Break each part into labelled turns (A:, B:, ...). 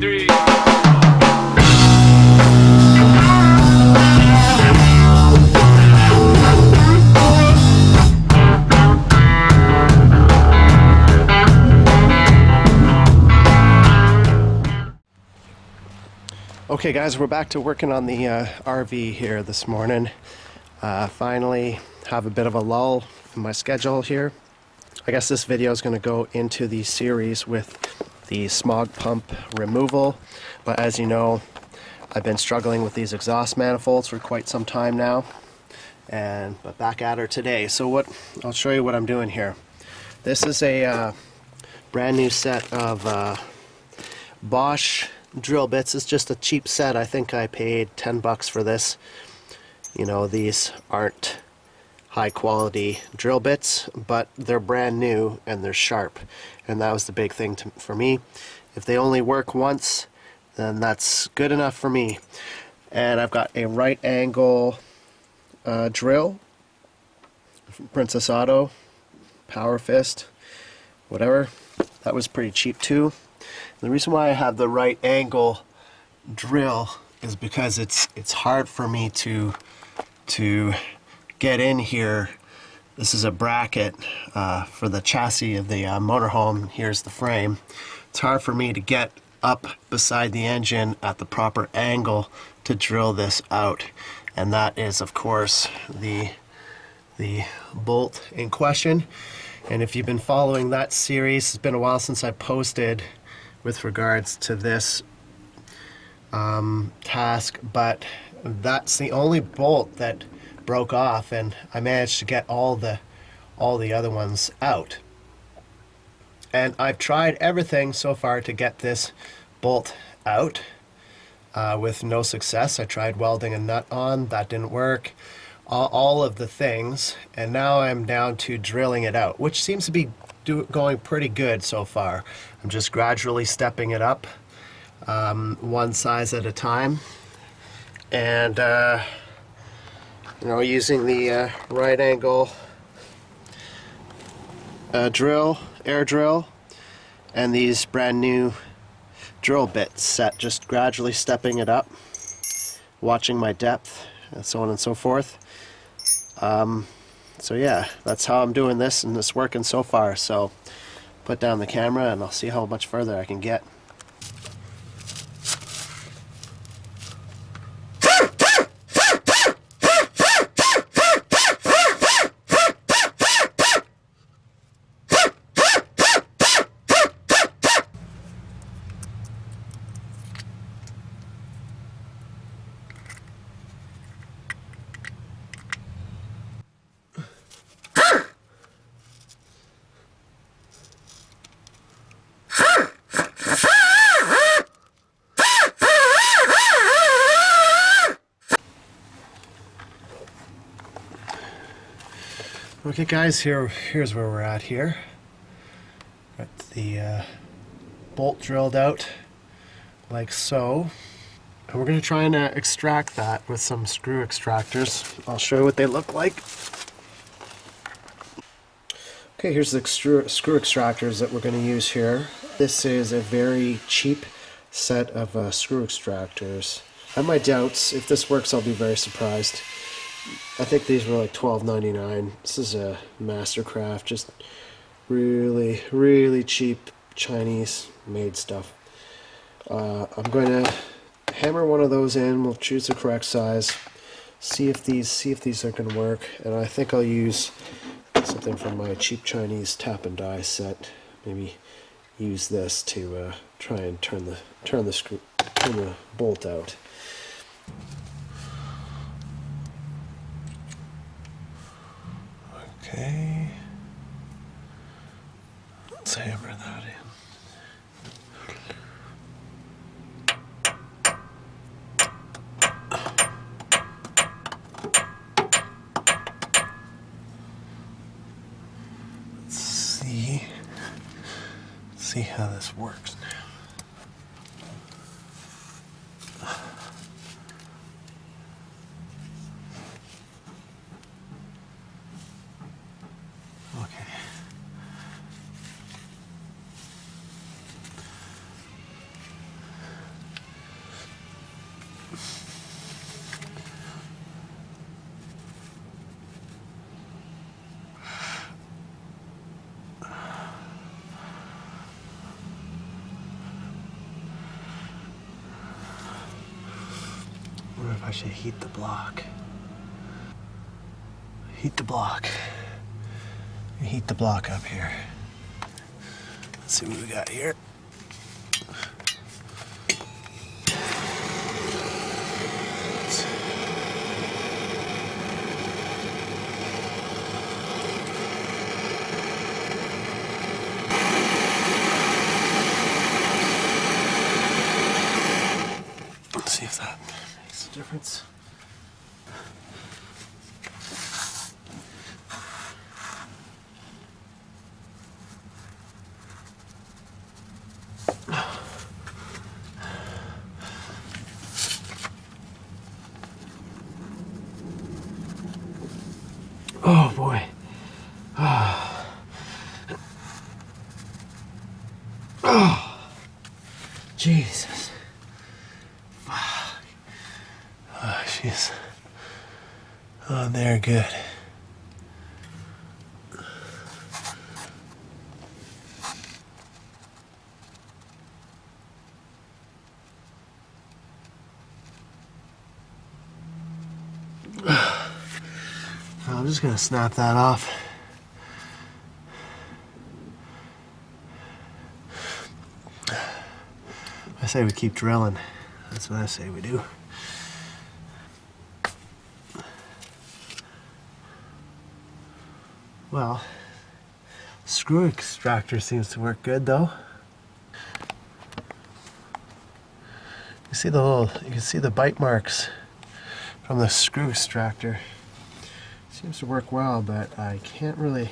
A: 3.
B: Okay guys, we're back to working on the RV here this morning. Finally have a bit of a lull in my schedule here. I guess this video is going to go into the series with the smog pump removal, but as you know, I've been struggling with these exhaust manifolds for quite some time now, but back at her today. So I'll show you what I'm doing here. This is a brand new set of Bosch drill bits. It's just a cheap set. I think I paid 10 bucks for this. You know, these aren't high quality drill bits, but they're brand new and they're sharp, and that was the big thing for me. If they only work once, then that's good enough for me. And I've got a right angle drill from Princess Auto, Power Fist, whatever. That was pretty cheap too. The reason why I have the right angle drill is because it's hard for me to get in here. This is a bracket for the chassis of the motorhome. Here's the frame. It's hard for me to get up beside the engine at the proper angle to drill this out, and that is of course the bolt in question. And if you've been following that series, it's been a while since I posted with regards to this task, but that's the only bolt that broke off, and I managed to get all the other ones out. And I've tried everything so far to get this bolt out with no success. I tried welding a nut on, that didn't work. All of the things, and now I'm down to drilling it out, which seems to be going pretty good so far. I'm just gradually stepping it up, one size at a time, and you know, using the right angle drill, air drill, and these brand new drill bits set, just gradually stepping it up, watching my depth, and so on and so forth. So yeah, that's how I'm doing this, and it's working so far. So put down the camera and I'll see how much further I can get. Okay guys, here's where we're at here. Got the bolt drilled out like so. And we're going to try and extract that with some screw extractors. I'll show you what they look like. Okay, here's the screw extractors that we're going to use here. This is a very cheap set of screw extractors. I have my doubts. If this works, I'll be very surprised. I think these were like $12.99. This is a Mastercraft, just really, really cheap Chinese made stuff. I'm going to hammer one of those in. We'll choose the correct size. See if these are going to work. And I think I'll use something from my cheap Chinese tap and die set. Maybe use this to try and turn the bolt out. Okay, let's hammer that in. Let's see how this works now. if I should heat the block. Heat the block. Heat the block up here. Let's see what we got here. Let's see if that makes a difference. Oh boy. Oh, Jesus. Oh, jeez. Oh, they're good. I'm just gonna snap that off. I say we keep drilling. That's what I say we do. Well, screw extractor seems to work good though. You can see the bite marks from the screw extractor. Seems to work well, but I can't really.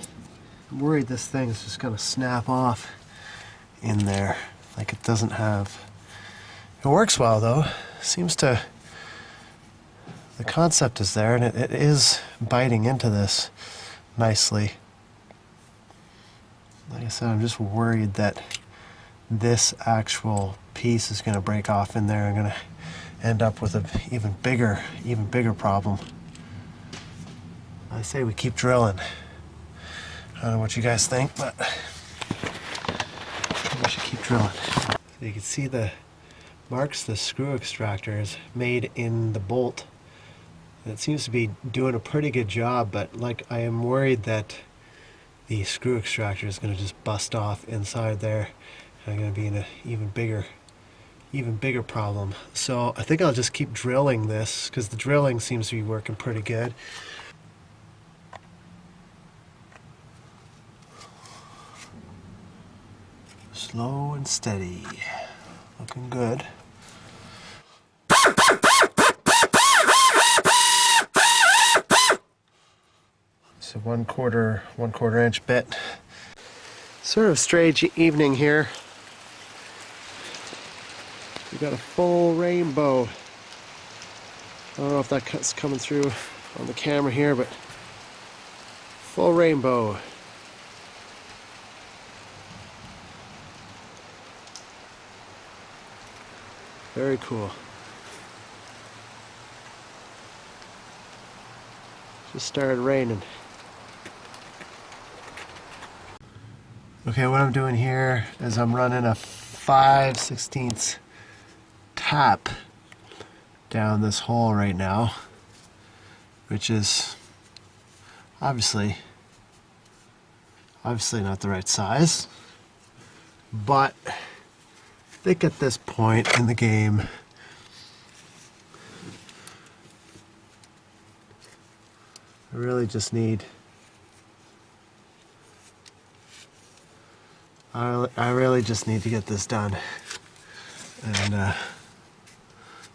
B: I'm worried this thing's just gonna snap off in there. Like it doesn't have. It works well though. Seems to. The concept is there, and it is biting into this nicely. Like I said, I'm just worried that this actual piece is going to break off in there and going to end up with an even bigger problem. I say we keep drilling. I don't know what you guys think, but we should keep drilling. So you can see the marks the screw extractor is made in the bolt. It seems to be doing a pretty good job, but like I am worried that the screw extractor is going to just bust off inside there. And I'm going to be in an even bigger problem. So I think I'll just keep drilling this because the drilling seems to be working pretty good. Slow and steady. Looking good. It's a one quarter inch bit. Sort of strange evening here. We got a full rainbow. I don't know if that's coming through on the camera here, but full rainbow. Very cool. Just started raining. Okay, what I'm doing here is I'm running a 5/16 tap down this hole right now, which is obviously not the right size, but I think at this point in the game I really just need to get this done, and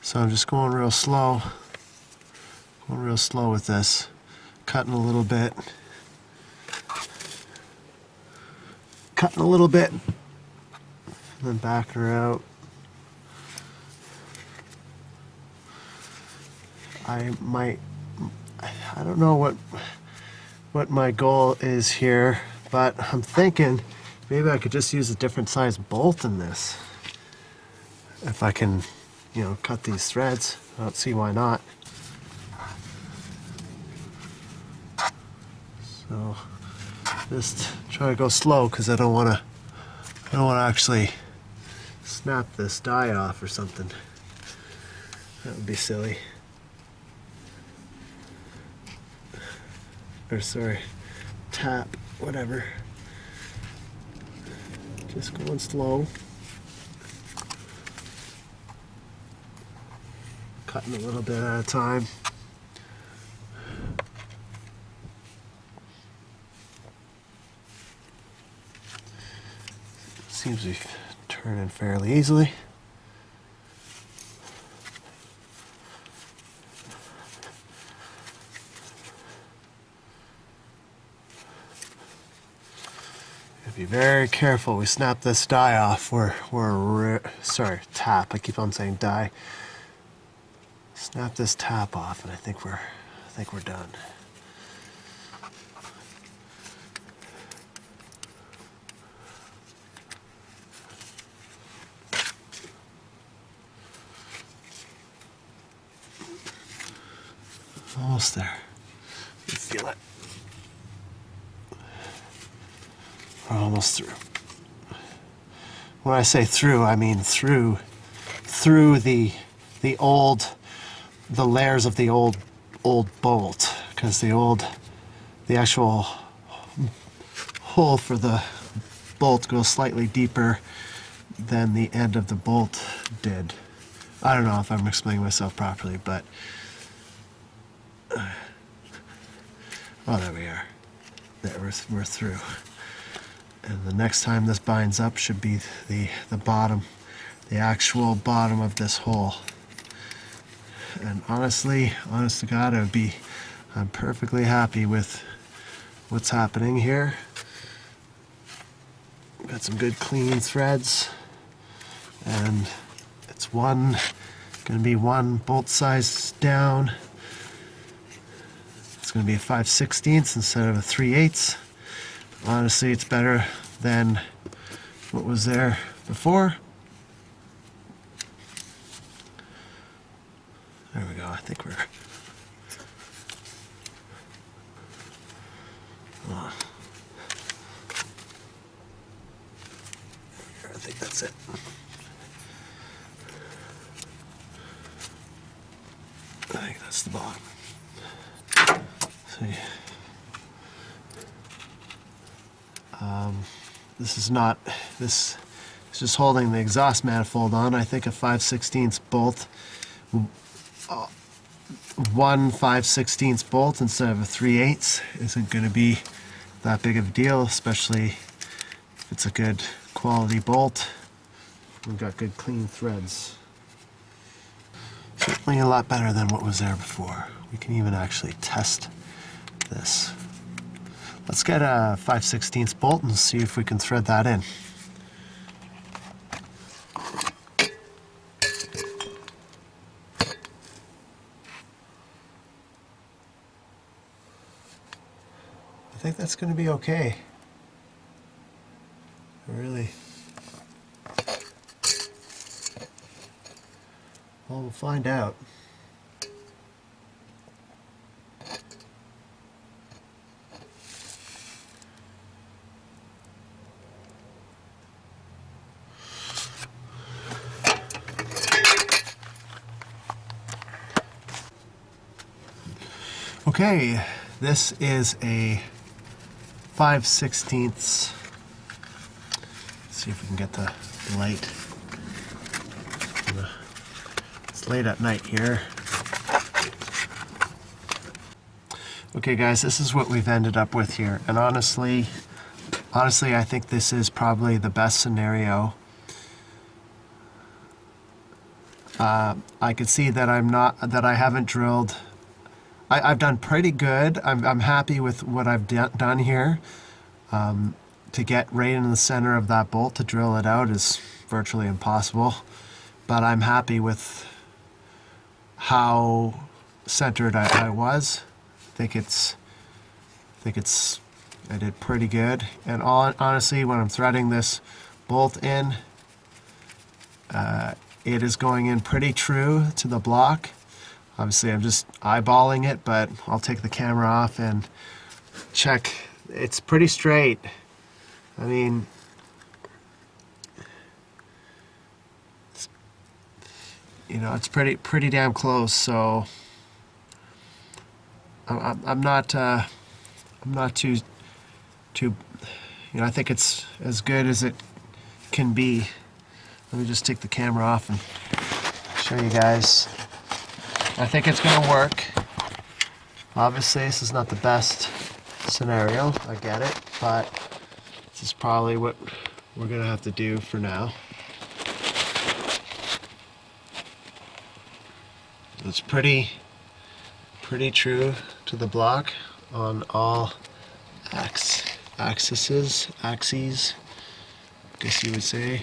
B: so I'm just going real slow with this, cutting a little bit, and then backing her out. I don't know what my goal is here, but I'm thinking maybe I could just use a different size bolt in this. If I can, cut these threads, I don't see why not. So just try to go slow because I don't want to actually snap this die off or something. That would be silly. or sorry, tap, whatever. Just going slow. Cutting a little bit at a time. Seems to be turning fairly easily. Be very careful. We snap this die off. Sorry, tap. I keep on saying die. Snap this tap off, and I think we're done. Almost there. You feel it. We're almost through. When I say through, I mean through the layers of the old bolt, because the actual hole for the bolt goes slightly deeper than the end of the bolt did. I don't know if I'm explaining myself properly, but oh, there we are. There, we're through. And the next time this binds up should be the bottom, the actual bottom of this hole. And honest to God, I'm perfectly happy with what's happening here. Got some good clean threads, and it's going to be one bolt size down. It's going to be a 5/16 instead of a 3/8. Honestly, it's better than what was there before. There we go. I think we're... I think that's it. I think that's the bottom. See. This is just holding the exhaust manifold on. I think a 5/16 bolt, one 5/16 bolt instead of a 3/8 isn't going to be that big of a deal, especially if it's a good quality bolt. We've got good clean threads. Certainly a lot better than what was there before. We can even actually test this. Let's get a 5/16 bolt and see if we can thread that in. I think that's going to be okay. Really. Well, we'll find out. Okay, this is a 5/16. Let's see if we can get the light. It's late at night here. Okay guys, this is what we've ended up with here. And honestly, I think this is probably the best scenario. I could see that I haven't drilled. I've done pretty good. I'm happy with what I've done here. To get right in the center of that bolt to drill it out is virtually impossible. But I'm happy with how centered I was. I did pretty good. And honestly, when I'm threading this bolt in, it is going in pretty true to the block. Obviously, I'm just eyeballing it, but I'll take the camera off and check. It's pretty straight. I mean, it's pretty damn close. So I'm not I'm not too, I think it's as good as it can be. Let me just take the camera off and show you guys. I think it's going to work. Obviously, this is not the best scenario, I get it, but this is probably what we're going to have to do for now. It's pretty true to the block on all axes, I guess you would say.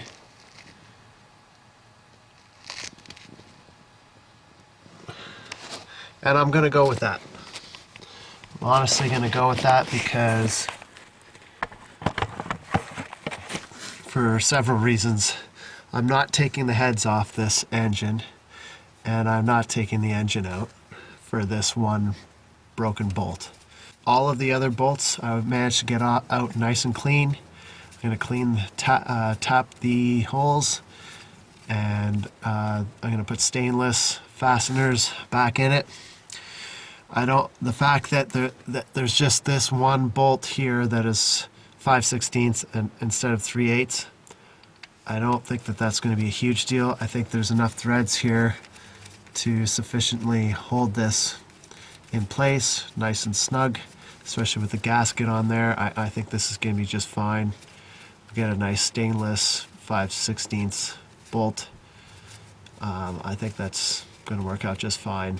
B: And I'm going to go with that. I'm honestly going to go with that because for several reasons. I'm not taking the heads off this engine, and I'm not taking the engine out for this one broken bolt. All of the other bolts I've managed to get out nice and clean. I'm going to tap the holes, and I'm going to put stainless fasteners back in it. The fact that there's just this one bolt here that is 5/16 and instead of 3/8, I don't think that that's going to be a huge deal. I think there's enough threads here to sufficiently hold this in place, nice and snug, especially with the gasket on there. I think this is going to be just fine. Get a nice stainless 5/16 bolt. I think that's going to work out just fine.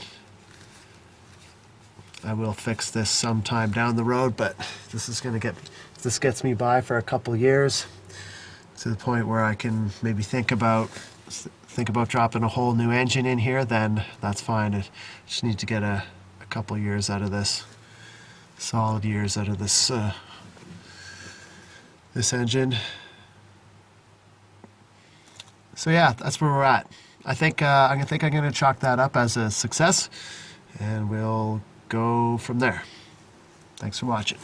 B: I will fix this sometime down the road, but this gets me by for a couple years, to the point where I can maybe think about dropping a whole new engine in here. Then that's fine. I just need to get a couple years out of this, solid years out of this this engine. So yeah, that's where we're at. I think I'm going to chalk that up as a success, and we'll go from there. Thanks for watching.